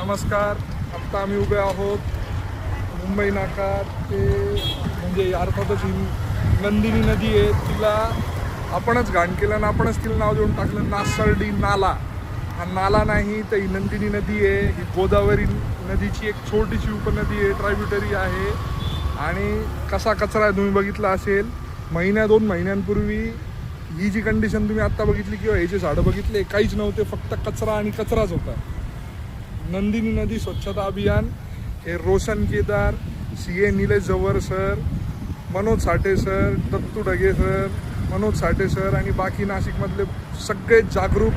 नमस्कार. आत्ता आम्ही उभे आहोत मुंबई नाका ते म्हणजे अर्थातच ही नंदिनी नदी आहे. तिला आपणच घाण केलं आणि आपणच तिला नाव देऊन टाकलं नासर्डी नाला. हा नाला नाही तर ही नंदिनी नदी आहे. ही गोदावरी नदीची एक छोटीशी उपनदी आहे, ट्रायब्युटरी आहे. आणि कसा कचरा आहे तुम्ही बघितला असेल. दोन महिन्यांपूर्वी ही जी कंडिशन तुम्ही आत्ता बघितली किंवा हे जे झाडं बघितले काहीच नव्हते, फक्त कचरा आणि कचराच होता. नंदिनी नदी स्वच्छता अभियान हे रोशन केदार, CA निलेश जवर सर, मनोज साठे सर, दत्तू ढगे सर, मनोज साठे सर आणि बाकी नाशिकमधले सगळे जागरूक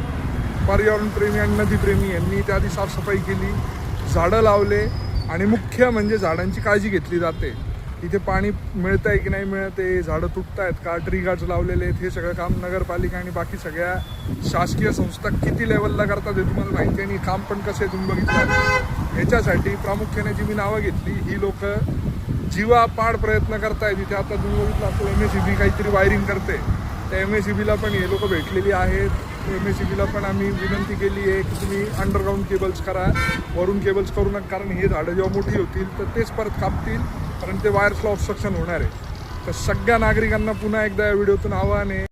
पर्यावरणप्रेमी आणि नदीप्रेमी यांनी त्याआधी साफसफाई केली, झाडं लावले आणि मुख्य म्हणजे झाडांची काळजी घेतली जाते. इथे पाणी मिळतं आहे की नाही मिळत आहे, झाडं तुटत आहेत का, ट्री गार्ड्स लावलेले आहेत, हे सगळं काम नगरपालिका आणि बाकी सगळ्या शासकीय संस्था किती लेवलला करतात हे तुम्हाला माहिती आहे. आणि काम पण कसं आहे तुम्ही बघितलं. ह्याच्यासाठी प्रामुख्याने जी मी नावं घेतली ही लोक जीवापाड प्रयत्न करतायत. इथे आता तुम्ही बघितलं आपलं MSEB काहीतरी वायरिंग करते, त्या MSEBला पण हे लोक भेटलेली आहेत. MSEBला पण आम्ही विनंती केली आहे की तुम्ही अंडरग्राऊंड केबल्स करा, वरून केबल्स करू नका, कारण हे झाडं जेव्हा मोठी होतील तर तेच परत कापतील, कारण ते वायर्सला ऑब्स्ट्रक्शन होणार आहे. तर सगळ्या नागरिकांना पुन्हा एकदा या व्हिडिओतून आव्हान आहे